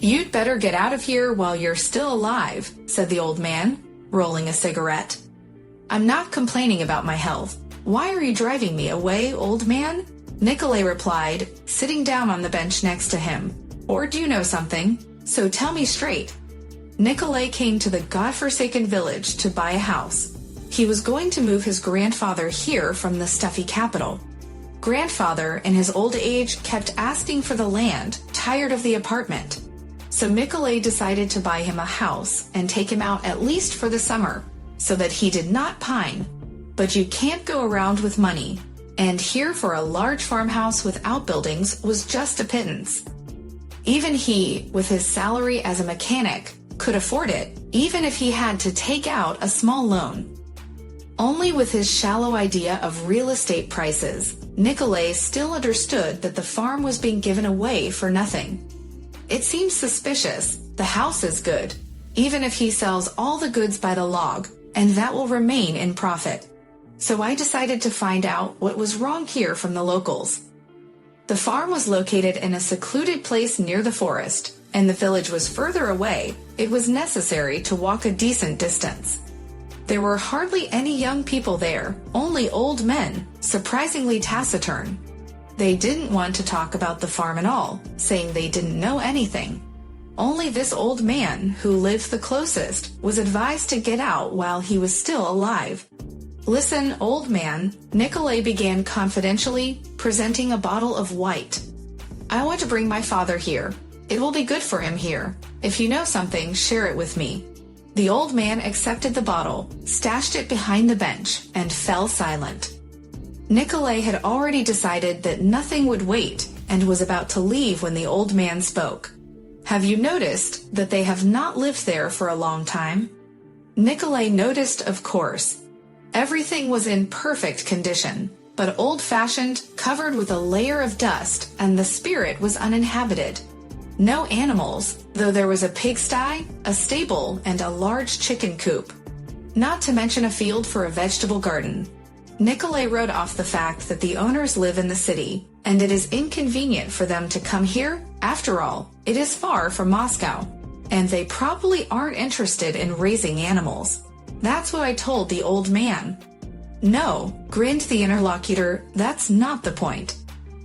"You'd better get out of here while you're still alive," said the old man, rolling a cigarette. "I'm not complaining about my health. Why are you driving me away, old man?" Nikolay replied, sitting down on the bench next to him. "Or do you know something? So tell me straight." Nikolay came to the godforsaken village to buy a house. He was going to move his grandfather here from the stuffy capital. Grandfather, in his old age, kept asking for the land, tired of the apartment. So Nikolay decided to buy him a house and take him out at least for the summer, so that he did not pine. But you can't go around with money, and here for a large farmhouse with outbuildings was just a pittance. Even he, with his salary as a mechanic, could afford it, even if he had to take out a small loan. Only with his shallow idea of real estate prices, Nikolay still understood that the farm was being given away for nothing. It seems suspicious. The house is good, even if he sells all the goods by the log, and that will remain in profit. So I decided to find out what was wrong here from the locals. The farm was located in a secluded place near the forest, and the village was further away. It was necessary to walk a decent distance. There were hardly any young people there, only old men, surprisingly taciturn. They didn't want to talk about the farm at all, saying they didn't know anything. Only this old man, who lived the closest, was advised to get out while he was still alive. "Listen, old man," Nikolay began confidentially, presenting a bottle of white. "I want to bring my father here. It will be good for him here. If you know something, share it with me." The old man accepted the bottle, stashed it behind the bench, and fell silent. Nikolay had already decided that nothing would wait and was about to leave when the old man spoke. "Have you noticed that they have not lived there for a long time?" Nikolay noticed, of course. Everything was in perfect condition, but old-fashioned, covered with a layer of dust, and the spirit was uninhabited. No animals, though there was a pigsty, a stable, and a large chicken coop. Not to mention a field for a vegetable garden. Nikolay wrote off the fact that the owners live in the city, and it is inconvenient for them to come here. After all, it is far from Moscow, and they probably aren't interested in raising animals. That's what I told the old man. "No," grinned the interlocutor, "that's not the point.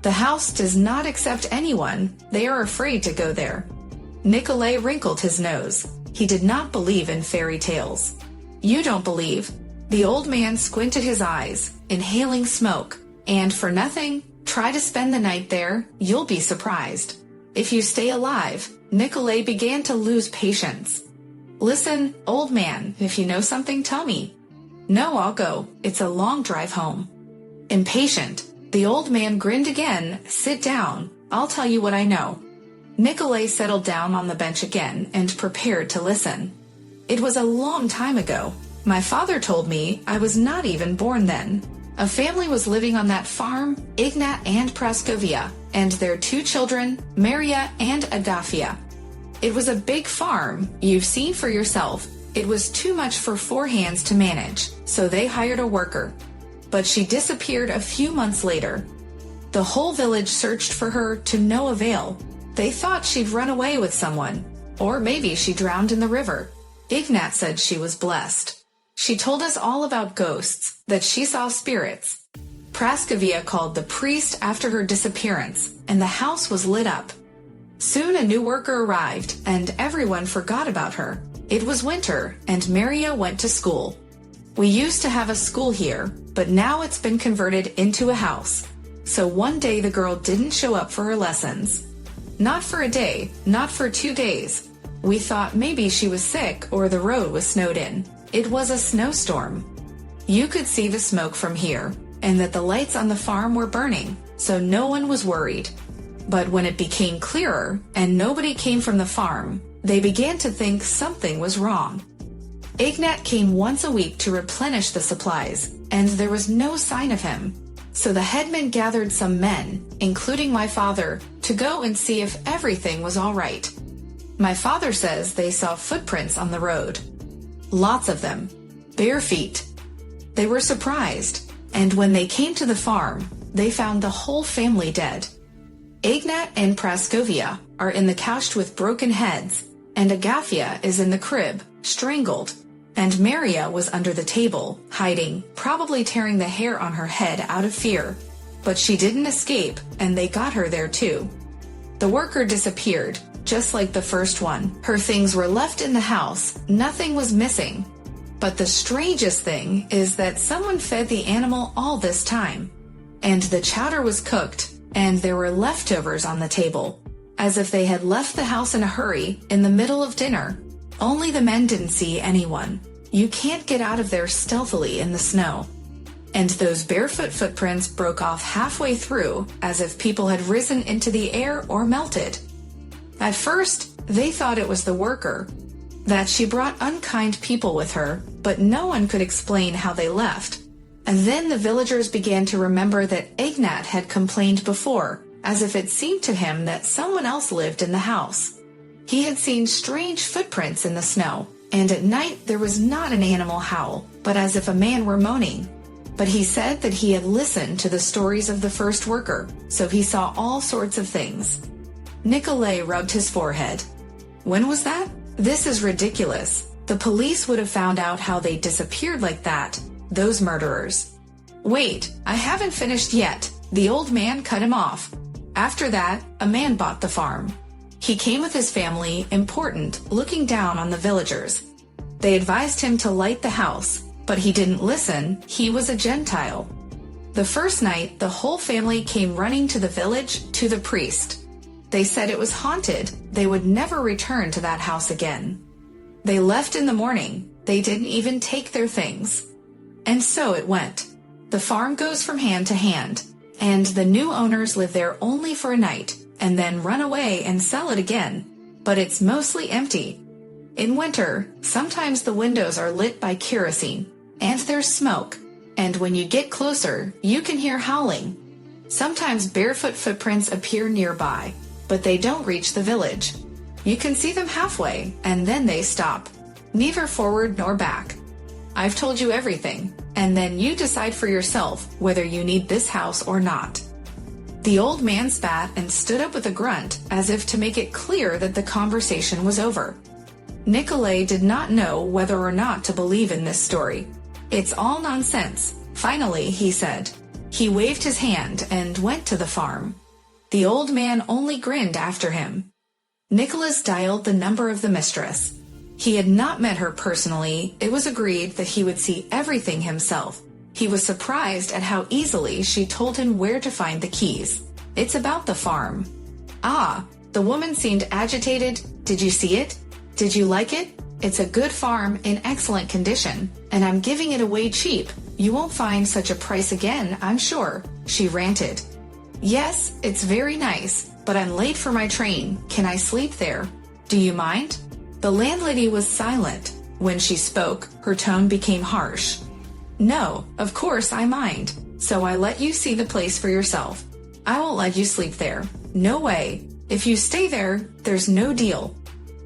The house does not accept anyone. They are afraid to go there." Nikolay wrinkled his nose. He did not believe in fairy tales. "You don't believe?" The old man squinted his eyes, inhaling smoke. "And for nothing, try to spend the night there. You'll be surprised. If you stay alive." Nikolay began to lose patience. "Listen, old man, if you know something, tell me." "No, I'll go. It's a long drive home." Impatient, the old man grinned again. "Sit down. I'll tell you what I know." Nikolay settled down on the bench again and prepared to listen. "It was a long time ago. My father told me I was not even born then. A family was living on that farm, Ignat and Praskovia, and their 2 children, Maria and Agafia. It was a big farm, you've seen for yourself. It was too much for 4 hands to manage, so they hired a worker. But she disappeared a few months later. The whole village searched for her to no avail. They thought she'd run away with someone, or maybe she drowned in the river. Ignat said she was blessed. She told us all about ghosts, that she saw spirits. Praskovia called the priest after her disappearance, and the house was lit up. Soon a new worker arrived, and everyone forgot about her. It was winter, and Maria went to school. We used to have a school here, but now it's been converted into a house. So one day the girl didn't show up for her lessons. Not for a day, not for 2 days. We thought maybe she was sick or the road was snowed in. It was a snowstorm. You could see the smoke from here, and that the lights on the farm were burning, so no one was worried. But when it became clearer and nobody came from the farm, they began to think something was wrong. Ignat came once a week to replenish the supplies, and there was no sign of him. So the headman gathered some men, including my father, to go and see if everything was all right. My father says they saw footprints on the road. Lots of them. Bare feet. They were surprised, and when they came to the farm, they found the whole family dead. Ignat and Praskovia are in the couch with broken heads, and Agafia is in the crib, strangled, and Maria was under the table, hiding, probably tearing the hair on her head out of fear. But she didn't escape, and they got her there too. The worker disappeared, just like the first one. Her things were left in the house, nothing was missing. But the strangest thing is that someone fed the animal all this time. And the chowder was cooked, and there were leftovers on the table, as if they had left the house in a hurry in the middle of dinner. Only the men didn't see anyone. You can't get out of there stealthily in the snow. And those barefoot footprints broke off halfway through, as if people had risen into the air or melted. At first, they thought it was the worker, that she brought unkind people with her, but no one could explain how they left. And then the villagers began to remember that Ignat had complained before, as if it seemed to him that someone else lived in the house. He had seen strange footprints in the snow, and at night there was not an animal howl, but as if a man were moaning. But he said that he had listened to the stories of the first worker, so he saw all sorts of things. Nikolay rubbed his forehead. When was that? This is ridiculous. The police would have found out how they disappeared like that, those murderers. Wait, I haven't finished yet. The old man cut him off. After that, a man bought the farm. He came with his family, important, looking down on the villagers. They advised him to light the house, but he didn't listen. He was a Gentile. The first night, the whole family came running to the village, to the priest. They said it was haunted. They would never return to that house again. They left in the morning. They didn't even take their things. And so it went. The farm goes from hand to hand, and the new owners live there only for a night, and then run away and sell it again. But it's mostly empty. In winter, sometimes the windows are lit by kerosene, and there's smoke, and when you get closer, you can hear howling. Sometimes barefoot footprints appear nearby, but they don't reach the village. You can see them halfway, and then they stop, neither forward nor back. I've told you everything, and then you decide for yourself whether you need this house or not. The old man spat and stood up with a grunt, as if to make it clear that the conversation was over. Nikolay did not know whether or not to believe in this story. It's all nonsense, finally, he said. He waved his hand and went to the farm. The old man only grinned after him. Nicholas dialed the number of the mistress. He had not met her personally. It was agreed that he would see everything himself. He was surprised at how easily she told him where to find the keys. It's about the farm. Ah, the woman seemed agitated. Did you see it? Did you like it? It's a good farm in excellent condition, and I'm giving it away cheap. You won't find such a price again, I'm sure, she ranted. Yes, it's very nice, but I'm late for my train. Can I sleep there? Do you mind? The landlady was silent. When she spoke, her tone became harsh. No, of course I mind, so I let you see the place for yourself. I won't let you sleep there. No way. If you stay there, there's no deal.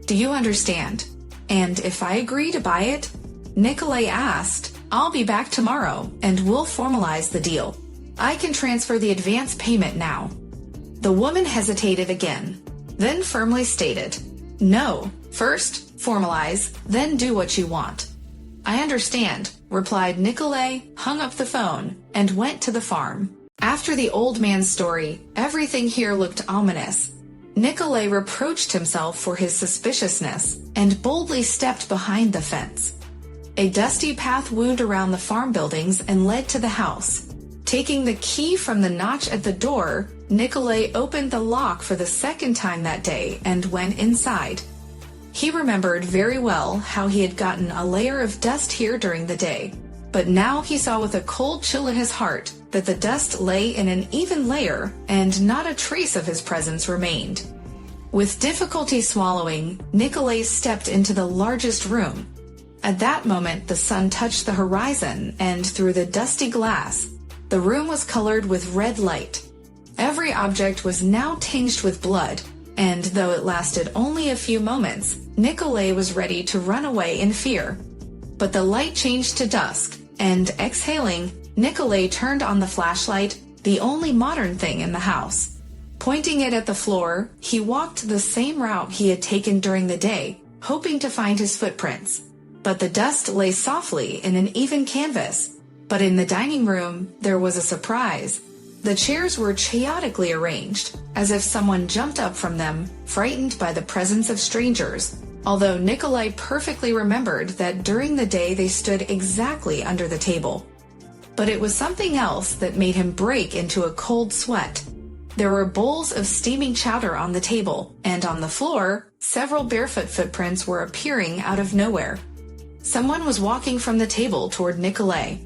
Do you understand? And if I agree to buy it? Nikolay asked. I'll be back tomorrow, and we'll formalize the deal. I can transfer the advance payment now. The woman hesitated again, then firmly stated, No, first, formalize, then do what you want. I understand, replied Nikolay, hung up the phone, and went to the farm. After the old man's story, everything here looked ominous. Nikolay reproached himself for his suspiciousness and boldly stepped behind the fence. A dusty path wound around the farm buildings and led to the house. Taking the key from the notch at the door, Nikolay opened the lock for the second time that day and went inside. He remembered very well how he had gotten a layer of dust here during the day, but now he saw with a cold chill in his heart that the dust lay in an even layer and not a trace of his presence remained. With difficulty swallowing, Nikolay stepped into the largest room. At that moment, the sun touched the horizon, and through the dusty glass, the room was colored with red light. Every object was now tinged with blood, and though it lasted only a few moments, Nikolay was ready to run away in fear. But the light changed to dusk, and exhaling, Nikolay turned on the flashlight, the only modern thing in the house. Pointing it at the floor, he walked the same route he had taken during the day, hoping to find his footprints. But the dust lay softly in an even canvas. But in the dining room, there was a surprise. The chairs were chaotically arranged, as if someone jumped up from them, frightened by the presence of strangers, although Nikolai perfectly remembered that during the day they stood exactly under the table. But it was something else that made him break into a cold sweat. There were bowls of steaming chowder on the table, and on the floor, several barefoot footprints were appearing out of nowhere. Someone was walking from the table toward Nikolai.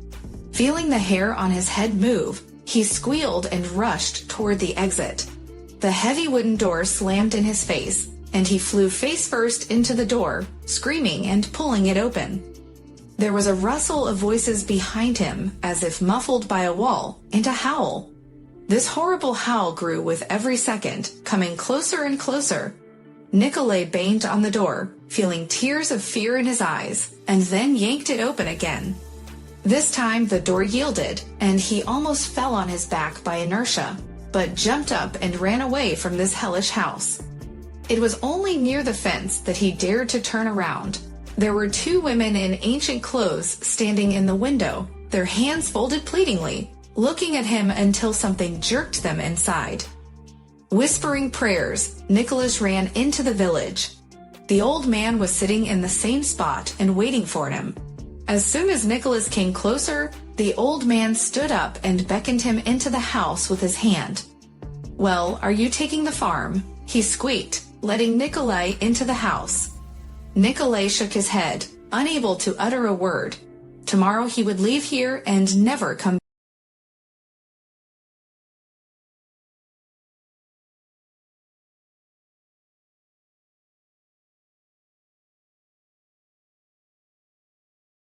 Feeling the hair on his head move, he squealed and rushed toward the exit. The heavy wooden door slammed in his face, and he flew face first into the door, screaming and pulling it open. There was a rustle of voices behind him, as if muffled by a wall, and a howl. This horrible howl grew with every second, coming closer and closer. Nikolai banged on the door, feeling tears of fear in his eyes, and then yanked it open again. This time the door yielded, and he almost fell on his back by inertia, but jumped up and ran away from this hellish house. It was only near the fence that he dared to turn around. There were two women in ancient clothes standing in the window, their hands folded pleadingly, looking at him until something jerked them inside. Whispering prayers, Nicholas ran into the village. The old man was sitting in the same spot and waiting for him. As soon as Nicholas came closer, the old man stood up and beckoned him into the house with his hand. "Well, are you taking the farm?" he squeaked, letting Nikolai into the house. Nikolai shook his head, unable to utter a word. Tomorrow he would leave here and never come back.